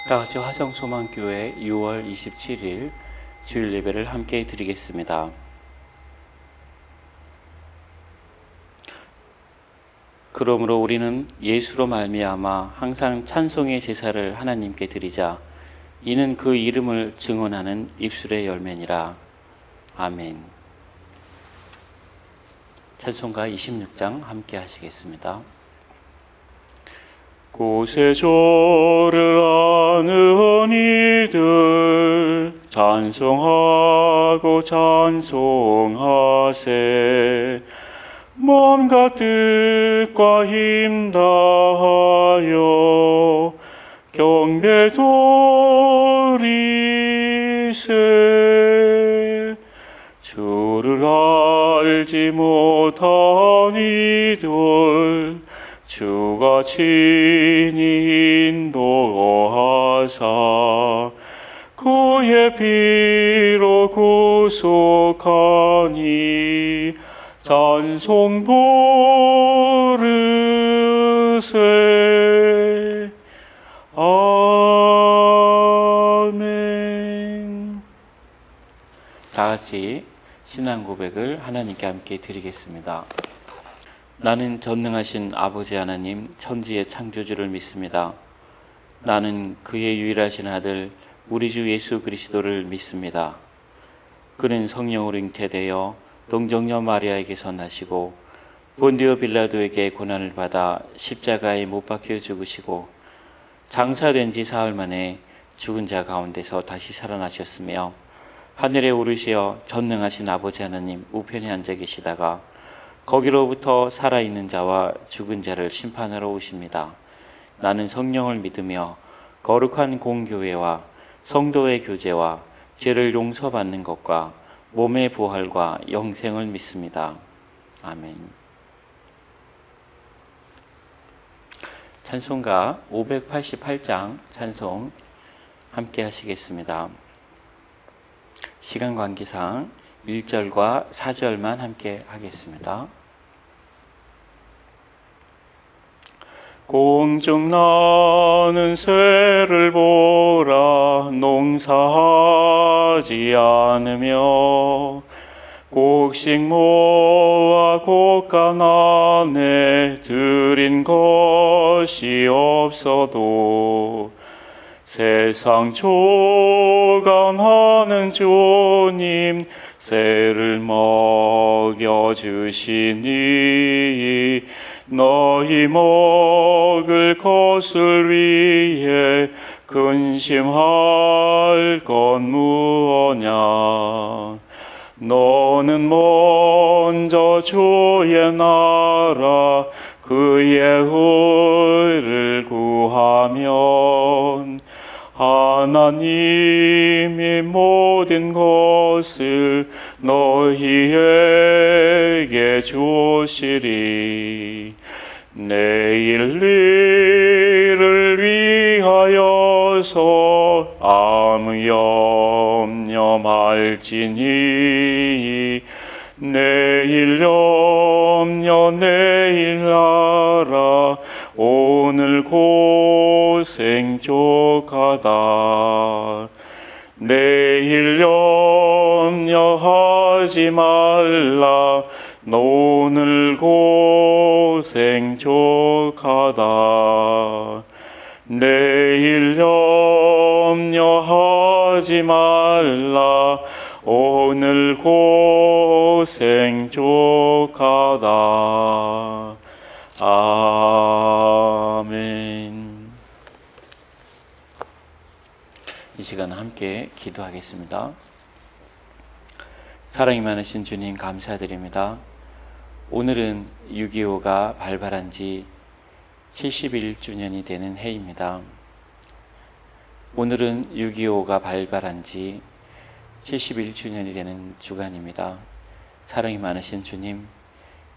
다 같이 화성소망교회 6월 27일 주일 예배를 함께 드리겠습니다. 그러므로 우리는 예수로 말미암아 항상 찬송의 제사를 하나님께 드리자. 이는 그 이름을 증언하는 입술의 열매니라. 아멘. 찬송가 26장 함께 하시겠습니다. 곳에 조를 아는 이들 찬송하고 찬송하세. 몸과 뜻과 힘 다하여 경배 돌리세. 주를 알지 못한 이들 주가 친히 인도하사 그의 피로 구속하니 찬송 부르세. 아멘. 다 같이 신앙 고백을 하나님께 함께 드리겠습니다. 나는 전능하신 아버지 하나님 천지의 창조주를 믿습니다. 나는 그의 유일하신 아들 우리 주 예수 그리스도를 믿습니다. 그는 성령으로 잉태되어 동정녀 마리아에게서 나시고 본디오 빌라도에게 고난을 받아 십자가에 못 박혀 죽으시고 장사된 지 사흘 만에 죽은 자 가운데서 다시 살아나셨으며 하늘에 오르시어 전능하신 아버지 하나님 우편에 앉아 계시다가 거기로부터 살아있는 자와 죽은 자를 심판하러 오십니다. 나는 성령을 믿으며 거룩한 공교회와 성도의 교제와 죄를 용서받는 것과 몸의 부활과 영생을 믿습니다. 아멘. 찬송가 588장 찬송 함께 하시겠습니다. 시간 관계상 1절과 4절만 함께 하겠습니다. 공중 나는 새를 보라. 농사하지 않으며 곡식 모아 곡간 안에 들인 것이 없어도 세상 조간하는 주님 새를 먹여주시니 너희 먹을 것을 위해 근심할 건 무엇냐. 너는 먼저 주의 나라 그의 의를 구하면 하나님이 모든 것을 너희에게 주시리. 내일 일을 위하여서 아무 염려 말지니 내일 염려 내일 하라. 오늘 고생 족하다. 내일 염려하지 말라. 오늘 고생 족하다. 내일 염려하지 말라. 오늘 고생 족하다. 아멘. 이 시간 함께 기도하겠습니다. 사랑이 많으신 주님 감사드립니다. 오늘은 6.25가 발발한 지 71주년이 되는 해입니다. 오늘은 6.25가 발발한 지 71주년이 되는 주간입니다. 사랑이 많으신 주님,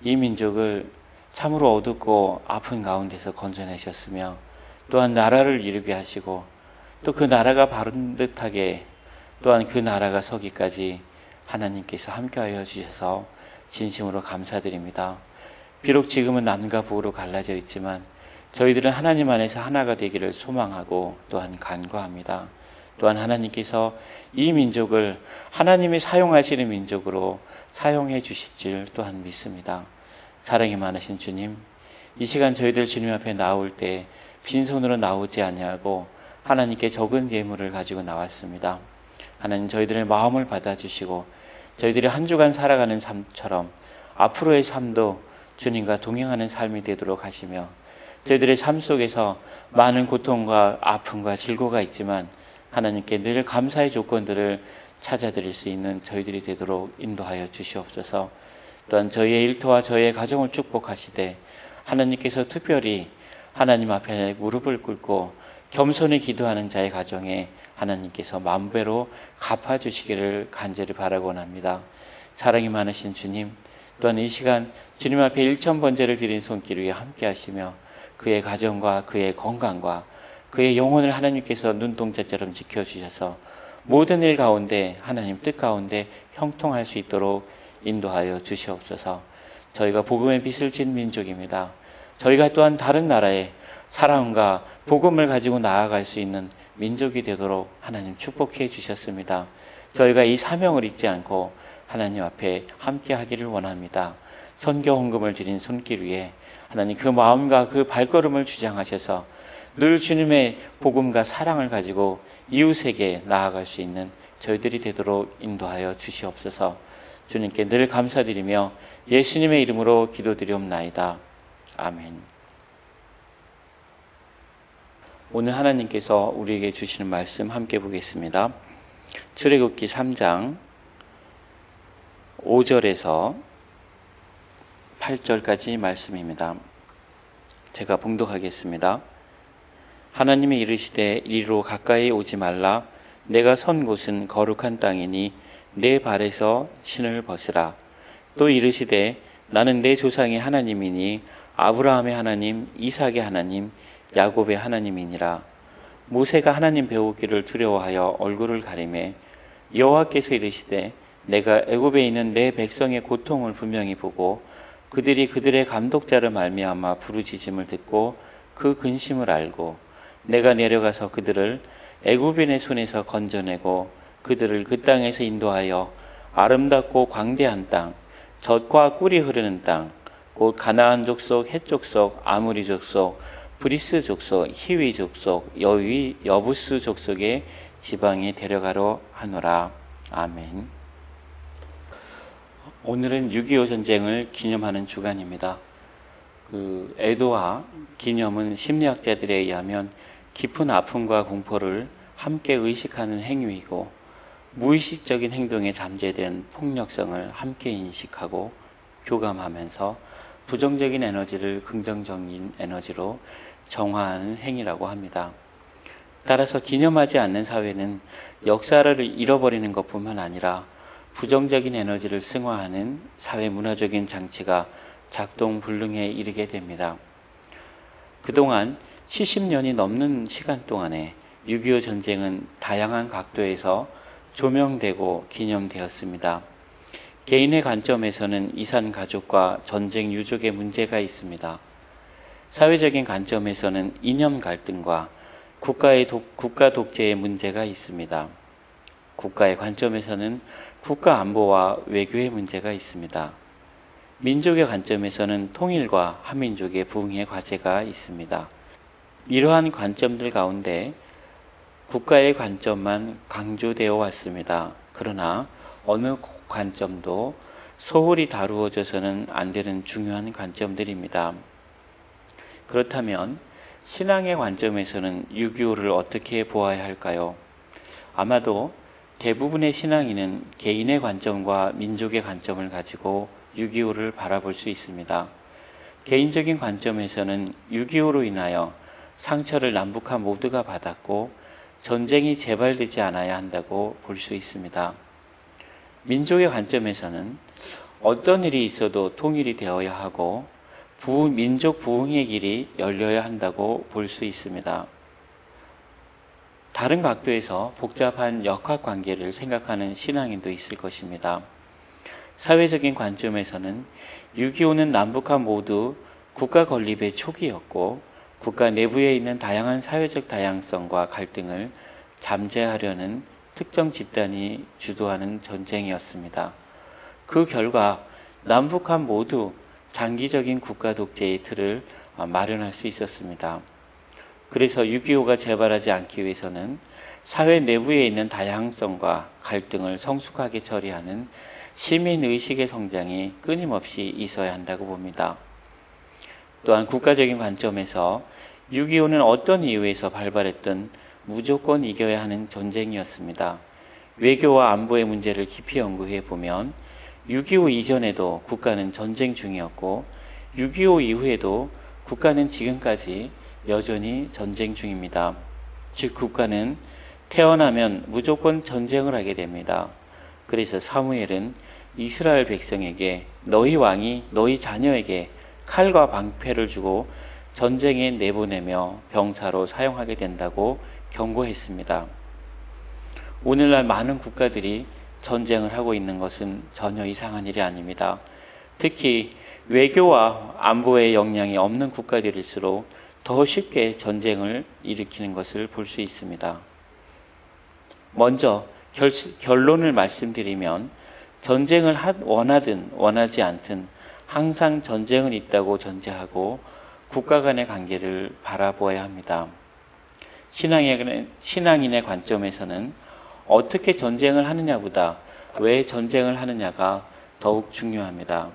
이 민족을 참으로 어둡고 아픈 가운데서 건져내셨으며 또한 나라를 이루게 하시고 또 그 나라가 바른듯하게 또한 그 나라가 서기까지 하나님께서 함께하여 주셔서 진심으로 감사드립니다. 비록 지금은 남과 북으로 갈라져 있지만 저희들은 하나님 안에서 하나가 되기를 소망하고 또한 간구합니다. 또한 하나님께서 이 민족을 하나님이 사용하시는 민족으로 사용해 주실 줄 또한 믿습니다. 사랑이 많으신 주님, 이 시간 저희들 주님 앞에 나올 때 빈손으로 나오지 아니하고 하나님께 적은 예물을 가지고 나왔습니다. 하나님, 저희들의 마음을 받아주시고 저희들이 한 주간 살아가는 삶처럼 앞으로의 삶도 주님과 동행하는 삶이 되도록 하시며, 저희들의 삶 속에서 많은 고통과 아픔과 질고가 있지만 하나님께 늘 감사의 조건들을 찾아드릴 수 있는 저희들이 되도록 인도하여 주시옵소서. 또한 저희의 일터와 저희의 가정을 축복하시되 하나님께서 특별히 하나님 앞에 무릎을 꿇고 겸손히 기도하는 자의 가정에 하나님께서 만배로 갚아주시기를 간절히 바라곤 합니다. 사랑이 많으신 주님, 또한 이 시간 주님 앞에 일천번제를 드린 손길 위에 함께 하시며 그의 가정과 그의 건강과 그의 영혼을 하나님께서 눈동자처럼 지켜주셔서 모든 일 가운데 하나님 뜻 가운데 형통할 수 있도록 인도하여 주시옵소서. 저희가 복음의 빛을 진 민족입니다. 저희가 또한 다른 나라에 사랑과 복음을 가지고 나아갈 수 있는 민족이 되도록 하나님 축복해 주셨습니다. 저희가 이 사명을 잊지 않고 하나님 앞에 함께 하기를 원합니다. 선교 헌금을 드린 손길 위에 하나님 그 마음과 그 발걸음을 주장하셔서 늘 주님의 복음과 사랑을 가지고 이웃에게 나아갈 수 있는 저희들이 되도록 인도하여 주시옵소서. 주님께 늘 감사드리며 예수님의 이름으로 기도드리옵나이다. 아멘. 오늘 하나님께서 우리에게 주시는 말씀 함께 보겠습니다. 출애굽기 3장 5절에서 8절까지 말씀입니다. 제가 봉독하겠습니다. 하나님이 이르시되 이리로 가까이 오지 말라. 내가 선 곳은 거룩한 땅이니 내 발에서 신을 벗으라. 또 이르시되 나는 내 조상의 하나님이니 아브라함의 하나님, 이삭의 하나님, 야곱의 하나님이니라. 모세가 하나님 배우기를 두려워하여 얼굴을 가리매 여호와께서 이르시되 내가 애굽에 있는 내 백성의 고통을 분명히 보고 그들이 그들의 감독자를 말미암아 부르짖음을 듣고 그 근심을 알고 내가 내려가서 그들을 애굽인의 손에서 건져내고 그들을 그 땅에서 인도하여 아름답고 광대한 땅, 젖과 꿀이 흐르는 땅, 곧 가나안 족속, 헷 족속, 아무리 족속, 브리스 족속, 히위 족속, 여부스 족속의 지방에 데려가려 하노라. 아멘. 오늘은 6.25 전쟁을 기념하는 주간입니다. 애도와 기념은 심리학자들에 의하면 깊은 아픔과 공포를 함께 의식하는 행위이고 무의식적인 행동에 잠재된 폭력성을 함께 인식하고 교감하면서 부정적인 에너지를 긍정적인 에너지로 정화하는 행위라고 합니다. 따라서 기념하지 않는 사회는 역사를 잃어버리는 것뿐만 아니라 부정적인 에너지를 승화하는 사회 문화적인 장치가 작동 불능에 이르게 됩니다. 그동안 70년이 넘는 시간 동안에 6.25 전쟁은 다양한 각도에서 조명되고 기념되었습니다. 개인의 관점에서는 이산 가족과 전쟁 유족의 문제가 있습니다. 사회적인 관점에서는 이념 갈등과 국가 독재의 문제가 있습니다. 국가의 관점에서는 국가 안보와 외교의 문제가 있습니다. 민족의 관점에서는 통일과 한민족의 부흥의 과제가 있습니다. 이러한 관점들 가운데 국가의 관점만 강조되어 왔습니다. 그러나 어느 관점도 소홀히 다루어져서는 안 되는 중요한 관점들입니다. 그렇다면 신앙의 관점에서는 6.25를 어떻게 보아야 할까요? 아마도 대부분의 신앙인은 개인의 관점과 민족의 관점을 가지고 6.25를 바라볼 수 있습니다. 개인적인 관점에서는 6.25로 인하여 상처를 남북한 모두가 받았고 전쟁이 재발되지 않아야 한다고 볼 수 있습니다. 민족의 관점에서는 어떤 일이 있어도 통일이 되어야 하고 민족 부흥의 길이 열려야 한다고 볼 수 있습니다. 다른 각도에서 복잡한 역학관계를 생각하는 신앙인도 있을 것입니다. 사회적인 관점에서는 6.25는 남북한 모두 국가 건립의 초기였고 국가 내부에 있는 다양한 사회적 다양성과 갈등을 잠재하려는 특정 집단이 주도하는 전쟁이었습니다. 그 결과 남북한 모두 장기적인 국가 독재의 틀을 마련할 수 있었습니다. 그래서 6.25가 재발하지 않기 위해서는 사회 내부에 있는 다양성과 갈등을 성숙하게 처리하는 시민의식의 성장이 끊임없이 있어야 한다고 봅니다. 또한 국가적인 관점에서 6.25는 어떤 이유에서 발발했던 무조건 이겨야 하는 전쟁이었습니다. 외교와 안보의 문제를 깊이 연구해 보면 6.25 이전에도 국가는 전쟁 중이었고 6.25 이후에도 국가는 지금까지 여전히 전쟁 중입니다. 즉 국가는 태어나면 무조건 전쟁을 하게 됩니다. 그래서 사무엘은 이스라엘 백성에게 너희 왕이 너희 자녀에게 칼과 방패를 주고 전쟁에 내보내며 병사로 사용하게 된다고 경고했습니다. 오늘날 많은 국가들이 전쟁을 하고 있는 것은 전혀 이상한 일이 아닙니다. 특히 외교와 안보의 역량이 없는 국가들일수록 더 쉽게 전쟁을 일으키는 것을 볼 수 있습니다. 먼저 결론을 말씀드리면 전쟁을 원하든 원하지 않든 항상 전쟁은 있다고 전제하고 국가 간의 관계를 바라보아야 합니다. 신앙인의 관점에서는 어떻게 전쟁을 하느냐보다 왜 전쟁을 하느냐가 더욱 중요합니다.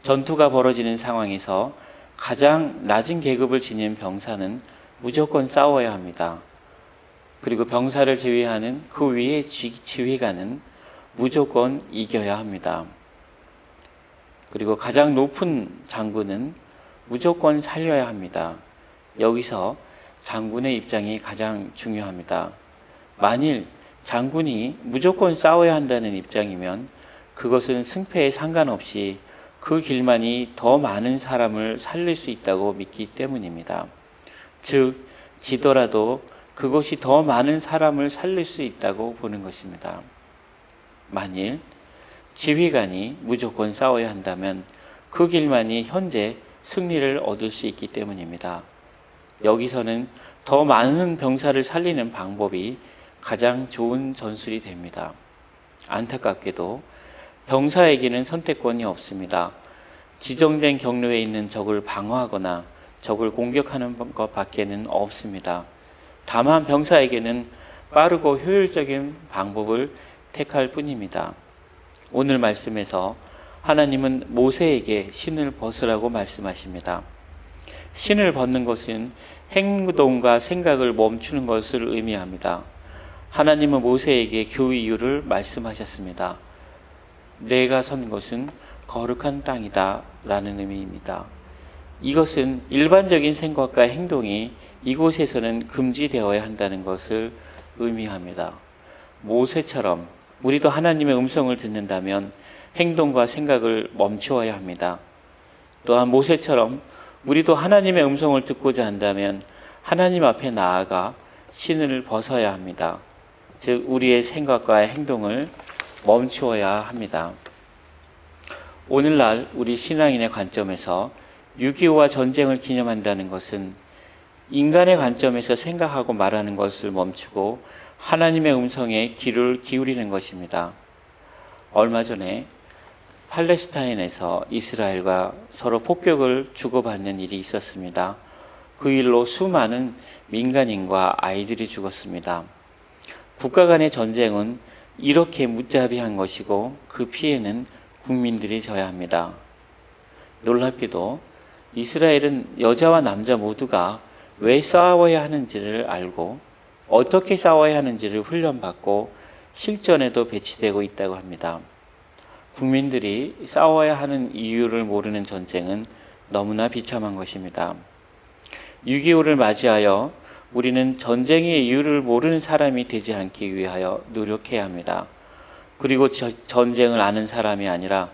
전투가 벌어지는 상황에서 가장 낮은 계급을 지닌 병사는 무조건 싸워야 합니다. 그리고 병사를 지휘하는 그 위의 지휘관은 무조건 이겨야 합니다. 그리고 가장 높은 장군은 무조건 살려야 합니다. 여기서 장군의 입장이 가장 중요합니다. 만일 장군이 무조건 싸워야 한다는 입장이면 그것은 승패에 상관없이 그 길만이 더 많은 사람을 살릴 수 있다고 믿기 때문입니다. 즉, 지더라도 그것이 더 많은 사람을 살릴 수 있다고 보는 것입니다. 만일 지휘관이 무조건 싸워야 한다면 그 길만이 현재 승리를 얻을 수 있기 때문입니다. 여기서는 더 많은 병사를 살리는 방법이 가장 좋은 전술이 됩니다. 안타깝게도 병사에게는 선택권이 없습니다. 지정된 경로에 있는 적을 방어하거나 적을 공격하는 것 밖에는 없습니다. 다만 병사에게는 빠르고 효율적인 방법을 택할 뿐입니다. 오늘 말씀에서 하나님은 모세에게 신을 벗으라고 말씀하십니다. 신을 벗는 것은 행동과 생각을 멈추는 것을 의미합니다. 하나님은 모세에게 그 이유를 말씀하셨습니다. 내가 선 곳은 거룩한 땅이다 라는 의미입니다. 이것은 일반적인 생각과 행동이 이곳에서는 금지되어야 한다는 것을 의미합니다. 모세처럼 우리도 하나님의 음성을 듣는다면 행동과 생각을 멈추어야 합니다. 또한 모세처럼 우리도 하나님의 음성을 듣고자 한다면 하나님 앞에 나아가 신을 벗어야 합니다. 즉 우리의 생각과 행동을 멈추어야 합니다. 오늘날 우리 신앙인의 관점에서 6.25와 전쟁을 기념한다는 것은 인간의 관점에서 생각하고 말하는 것을 멈추고 하나님의 음성에 귀를 기울이는 것입니다. 얼마 전에 팔레스타인에서 이스라엘과 서로 폭격을 주고받는 일이 있었습니다. 그 일로 수많은 민간인과 아이들이 죽었습니다. 국가 간의 전쟁은 이렇게 무자비한 것이고 그 피해는 국민들이 져야 합니다. 놀랍게도 이스라엘은 여자와 남자 모두가 왜 싸워야 하는지를 알고 어떻게 싸워야 하는지를 훈련받고 실전에도 배치되고 있다고 합니다. 국민들이 싸워야 하는 이유를 모르는 전쟁은 너무나 비참한 것입니다. 6.25를 맞이하여 우리는 전쟁의 이유를 모르는 사람이 되지 않기 위하여 노력해야 합니다. 그리고 전쟁을 아는 사람이 아니라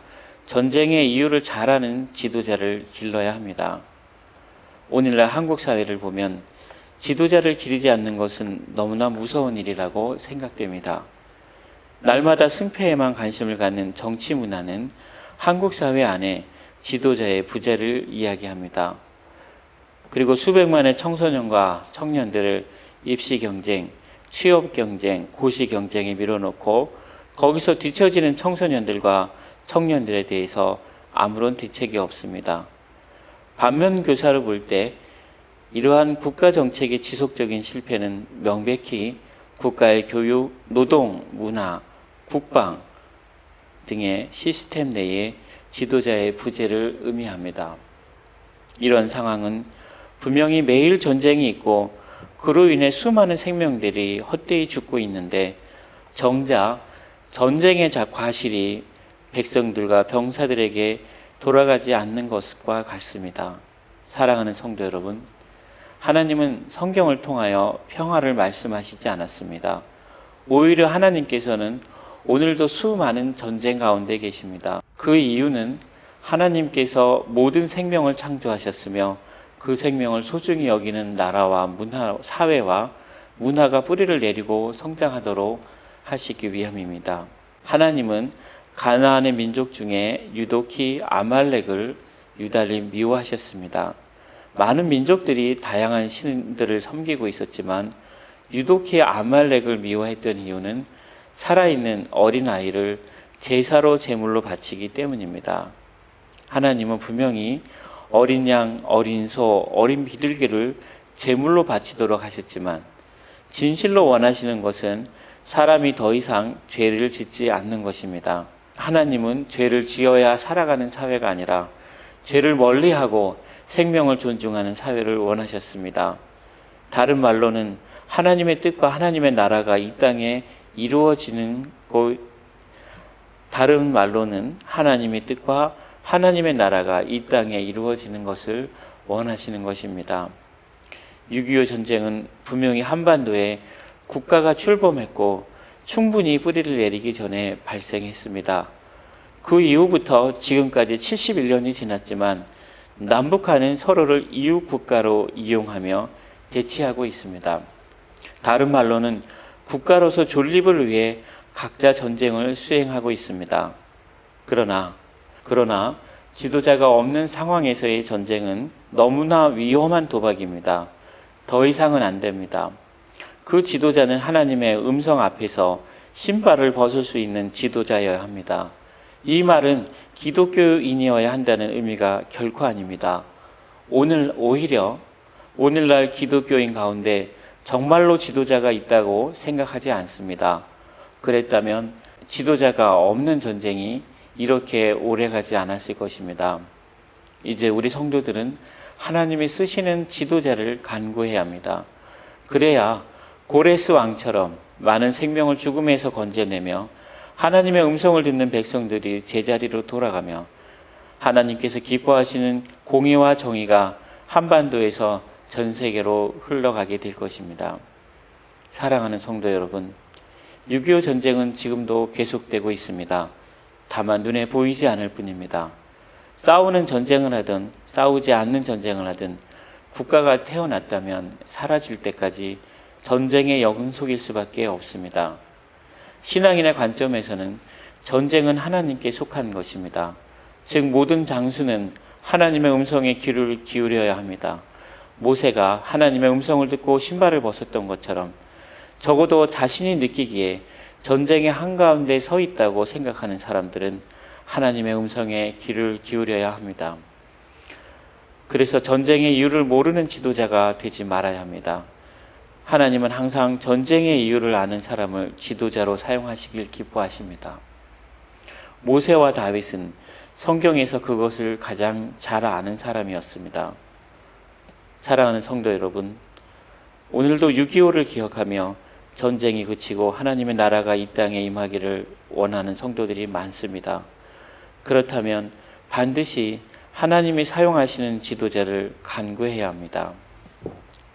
전쟁의 이유를 잘 아는 지도자를 길러야 합니다. 오늘날 한국 사회를 보면 지도자를 기르지 않는 것은 너무나 무서운 일이라고 생각됩니다. 날마다 승패에만 관심을 갖는 정치 문화는 한국 사회 안에 지도자의 부재를 이야기합니다. 그리고 수백만의 청소년과 청년들을 입시 경쟁, 취업 경쟁, 고시 경쟁에 밀어넣고 거기서 뒤처지는 청소년들과 청년들에 대해서 아무런 대책이 없습니다. 반면 교사로 볼 때 이러한 국가 정책의 지속적인 실패는 명백히 국가의 교육, 노동, 문화, 국방 등의 시스템 내에 지도자의 부재를 의미합니다. 이런 상황은 분명히 매일 전쟁이 있고 그로 인해 수많은 생명들이 헛되이 죽고 있는데 정작 전쟁의 과실이 백성들과 병사들에게 돌아가지 않는 것과 같습니다. 사랑하는 성도 여러분, 하나님은 성경을 통하여 평화를 말씀하시지 않았습니다. 오히려 하나님께서는 오늘도 수많은 전쟁 가운데 계십니다. 그 이유는 하나님께서 모든 생명을 창조하셨으며 그 생명을 소중히 여기는 나라와 문화, 사회와 문화가 뿌리를 내리고 성장하도록 하시기 위함입니다. 하나님은 가나안의 민족 중에 유독히 아말렉을 유달리 미워하셨습니다. 많은 민족들이 다양한 신들을 섬기고 있었지만 유독히 아말렉을 미워했던 이유는 살아있는 어린아이를 제사로 제물로 바치기 때문입니다. 하나님은 분명히 어린 양, 어린 소, 어린 비둘기를 제물로 바치도록 하셨지만 진실로 원하시는 것은 사람이 더 이상 죄를 짓지 않는 것입니다. 하나님은 죄를 지어야 살아가는 사회가 아니라 죄를 멀리하고 생명을 존중하는 사회를 원하셨습니다. 다른 말로는 하나님의 뜻과 하나님의 나라가 이 땅에 이루어지는 다른 말로는 하나님의 뜻과 하나님의 나라가 이 땅에 이루어지는 것을 원하시는 것입니다. 6.25 전쟁은 분명히 한반도에 국가가 출범했고 충분히 뿌리를 내리기 전에 발생했습니다. 그 이후부터 지금까지 71년이 지났지만 남북한은 서로를 이웃 국가로 이용하며 대치하고 있습니다. 다른 말로는 국가로서 존립을 위해 각자 전쟁을 수행하고 있습니다. 그러나 지도자가 없는 상황에서의 전쟁은 너무나 위험한 도박입니다. 더 이상은 안 됩니다. 그 지도자는 하나님의 음성 앞에서 신발을 벗을 수 있는 지도자여야 합니다. 이 말은 기독교인이어야 한다는 의미가 결코 아닙니다. 오히려 오늘날 기독교인 가운데 정말로 지도자가 있다고 생각하지 않습니다. 그랬다면 지도자가 없는 전쟁이 이렇게 오래가지 않았을 것입니다. 이제 우리 성도들은 하나님이 쓰시는 지도자를 간구해야 합니다. 그래야 고레스 왕처럼 많은 생명을 죽음에서 건져내며 하나님의 음성을 듣는 백성들이 제자리로 돌아가며 하나님께서 기뻐하시는 공의와 정의가 한반도에서 전 세계로 흘러가게 될 것입니다. 사랑하는 성도 여러분, 6.25 전쟁은 지금도 계속되고 있습니다. 다만 눈에 보이지 않을 뿐입니다. 싸우는 전쟁을 하든 싸우지 않는 전쟁을 하든 국가가 태어났다면 사라질 때까지 전쟁의 영속일 수밖에 없습니다. 신앙인의 관점에서는 전쟁은 하나님께 속한 것입니다. 즉 모든 장수는 하나님의 음성에 귀를 기울여야 합니다. 모세가 하나님의 음성을 듣고 신발을 벗었던 것처럼 적어도 자신이 느끼기에 전쟁의 한가운데 서 있다고 생각하는 사람들은 하나님의 음성에 귀를 기울여야 합니다. 그래서 전쟁의 이유를 모르는 지도자가 되지 말아야 합니다. 하나님은 항상 전쟁의 이유를 아는 사람을 지도자로 사용하시길 기뻐하십니다. 모세와 다윗은 성경에서 그것을 가장 잘 아는 사람이었습니다. 사랑하는 성도 여러분, 오늘도 6.25를 기억하며 전쟁이 그치고 하나님의 나라가 이 땅에 임하기를 원하는 성도들이 많습니다. 그렇다면 반드시 하나님이 사용하시는 지도자를 간구해야 합니다.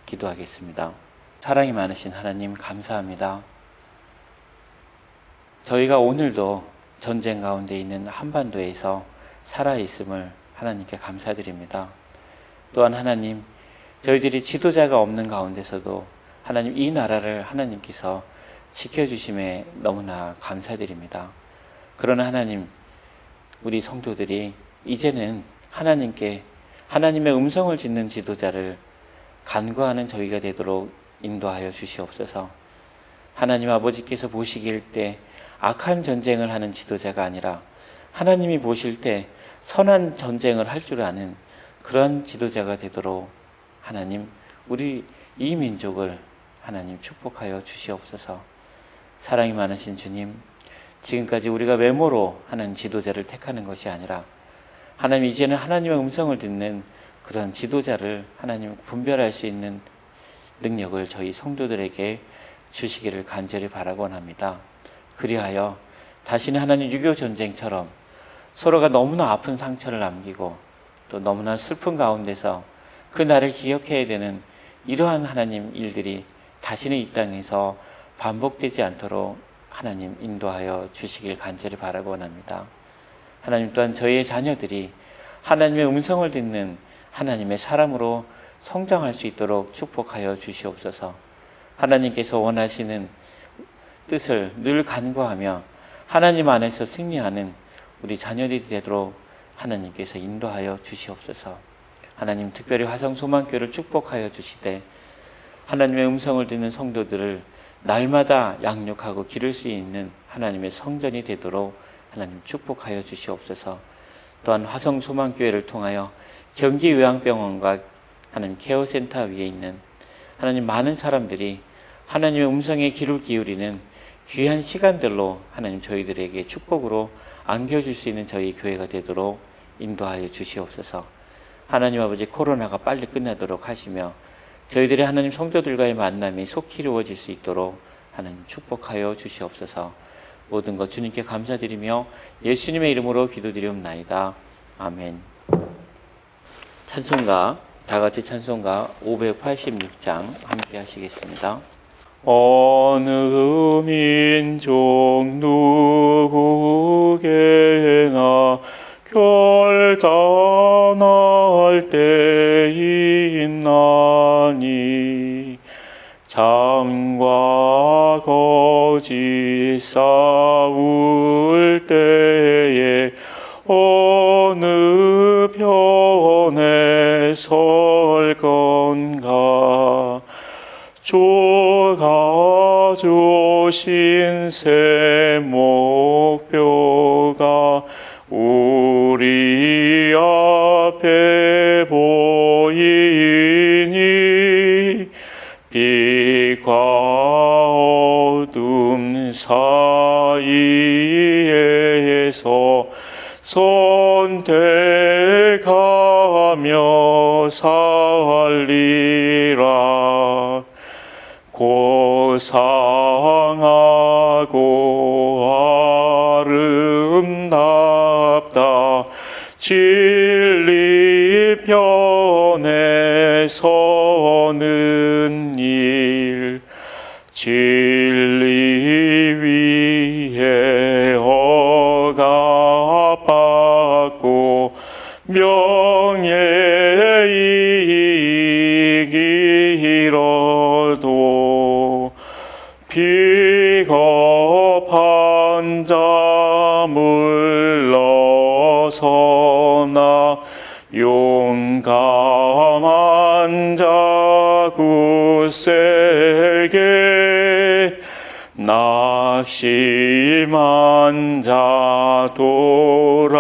기도하겠습니다. 사랑이 많으신 하나님 감사합니다. 저희가 오늘도 전쟁 가운데 있는 한반도에서 살아있음을 하나님께 감사드립니다. 또한 하나님, 저희들이 지도자가 없는 가운데서도 하나님 이 나라를 하나님께서 지켜주심에 너무나 감사드립니다. 그러나 하나님, 우리 성도들이 이제는 하나님께 하나님의 음성을 듣는 지도자를 간구하는 저희가 되도록 인도하여 주시옵소서. 하나님 아버지께서 보시길 때 악한 전쟁을 하는 지도자가 아니라 하나님이 보실 때 선한 전쟁을 할 줄 아는 그런 지도자가 되도록 하나님, 우리 이 민족을 하나님 축복하여 주시옵소서. 사랑이 많으신 주님, 지금까지 우리가 외모로 하는 지도자를 택하는 것이 아니라 하나님, 이제는 하나님의 음성을 듣는 그런 지도자를 하나님 분별할 수 있는 능력을 저희 성도들에게 주시기를 간절히 바라곤 합니다. 그리하여 다시는 하나님 유교 전쟁처럼 서로가 너무나 아픈 상처를 남기고 또 너무나 슬픈 가운데서 그 날을 기억해야 되는 이러한 하나님 일들이 다시는 이 땅에서 반복되지 않도록 하나님 인도하여 주시길 간절히 바라곤 합니다. 하나님, 또한 저희의 자녀들이 하나님의 음성을 듣는 하나님의 사람으로 성장할 수 있도록 축복하여 주시옵소서. 하나님께서 원하시는 뜻을 늘 간구하며 하나님 안에서 승리하는 우리 자녀들이 되도록 하나님께서 인도하여 주시옵소서. 하나님, 특별히 화성소망교회를 축복하여 주시되 하나님의 음성을 듣는 성도들을 날마다 양육하고 기를 수 있는 하나님의 성전이 되도록 하나님 축복하여 주시옵소서. 또한 화성소망교회를 통하여 경기요양병원과 하나님 케어센터 위에 있는 하나님 많은 사람들이 하나님의 음성에 귀를 기울이는 귀한 시간들로 하나님 저희들에게 축복으로 안겨줄 수 있는 저희 교회가 되도록 인도하여 주시옵소서. 하나님 아버지, 코로나가 빨리 끝나도록 하시며 저희들의 하나님 성도들과의 만남이 속히 이루어질 수 있도록 하나님 축복하여 주시옵소서. 모든 것 주님께 감사드리며 예수님의 이름으로 기도드리옵나이다. 아멘. 찬송가, 다같이 찬송가 586장 함께 하시겠습니다. 어느 민족 누구게나 결단할 때 있나니 참과 거짓 싸울 때에 어느 편에 설 건가. 조가 조신 새 목표가 우리 앞에 보이니 빛과 어둠 사이에서 선택하며 살리라. 고상하고 아름답다 진리 편에 서는 일. 진리 위에 억압받고 명예이익이로도 비겁한 자 물러서나 용감한 자 굳세게 낙심한 자 돌아오는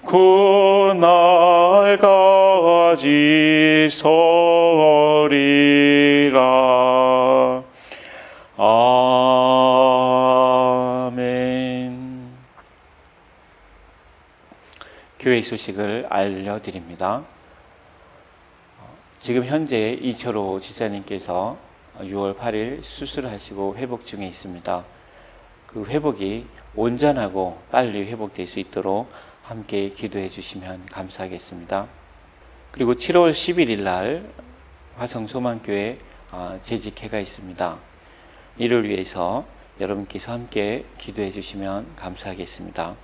그날까지 서리라. 아멘. 교회 소식을 알려드립니다. 지금 현재 이철호 지사님께서 6월 8일 수술하시고 회복 중에 있습니다. 그 회복이 온전하고 빨리 회복될 수 있도록 함께 기도해 주시면 감사하겠습니다. 그리고 7월 11일 날 화성소망교회 재직회가 있습니다. 이를 위해서 여러분께서 함께 기도해 주시면 감사하겠습니다.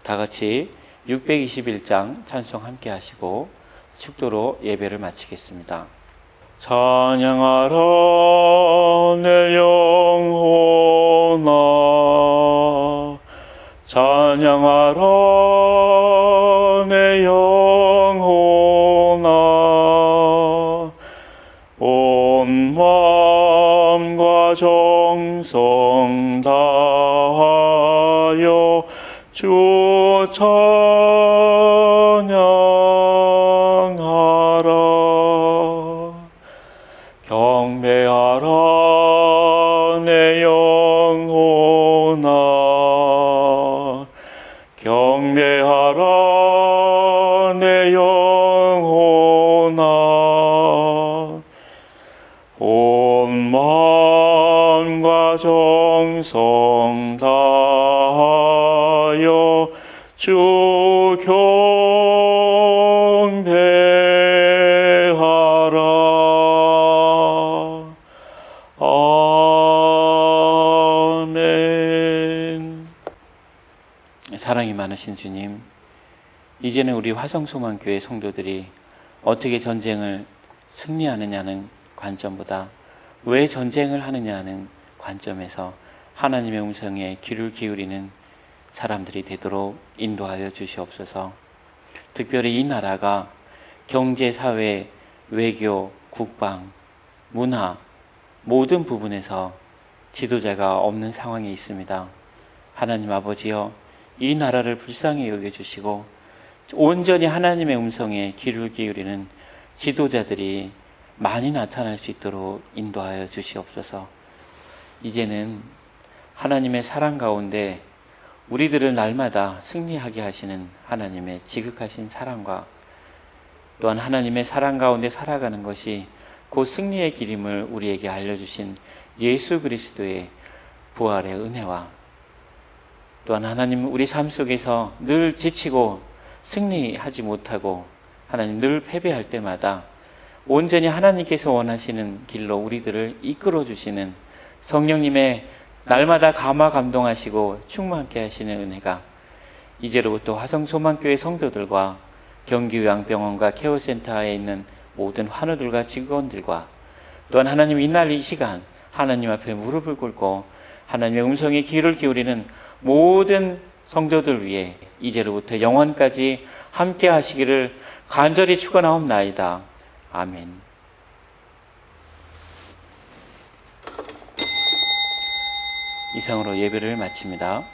다 같이 621장 찬송 함께 하시고 축도로 예배를 마치겠습니다. 찬양하라 내 영혼아 찬양하라 내 영혼아. 온 마음과 정성 다하여 주 찬양하라. 경배하라 내 영혼아. 경배하라 내 영혼아. 온 마음과 정성 다하여 주 경배하라. 아멘. 사랑이 많으신 주님, 이제는 우리 화성소망교회 성도들이 어떻게 전쟁을 승리하느냐는 관점보다 왜 전쟁을 하느냐는 관점에서 하나님의 음성에 귀를 기울이는 사람들이 되도록 인도하여 주시옵소서. 특별히 이 나라가 경제, 사회, 외교, 국방, 문화 모든 부분에서 지도자가 없는 상황에 있습니다. 하나님 아버지여, 이 나라를 불쌍히 여겨주시고 온전히 하나님의 음성에 귀를 기울이는 지도자들이 많이 나타날 수 있도록 인도하여 주시옵소서. 이제는 하나님의 사랑 가운데 우리들을 날마다 승리하게 하시는 하나님의 지극하신 사랑과 또한 하나님의 사랑 가운데 살아가는 것이 곧 승리의 길임을 우리에게 알려주신 예수 그리스도의 부활의 은혜와 또한 하나님 우리 삶 속에서 늘 지치고 승리하지 못하고 하나님 늘 패배할 때마다 온전히 하나님께서 원하시는 길로 우리들을 이끌어 주시는 성령님의 날마다 감화 감동하시고 충만케 하시는 은혜가 이제로부터 화성소망교회 성도들과 경기요양병원과 케어센터에 있는 모든 환우들과 직원들과 또한 하나님 이날 이 시간 하나님 앞에 무릎을 꿇고 하나님의 음성에 귀를 기울이는 모든 성도들 위해 이제로부터 영원까지 함께 하시기를 간절히 축원하옵나이다. 아멘. 이상으로 예배를 마칩니다.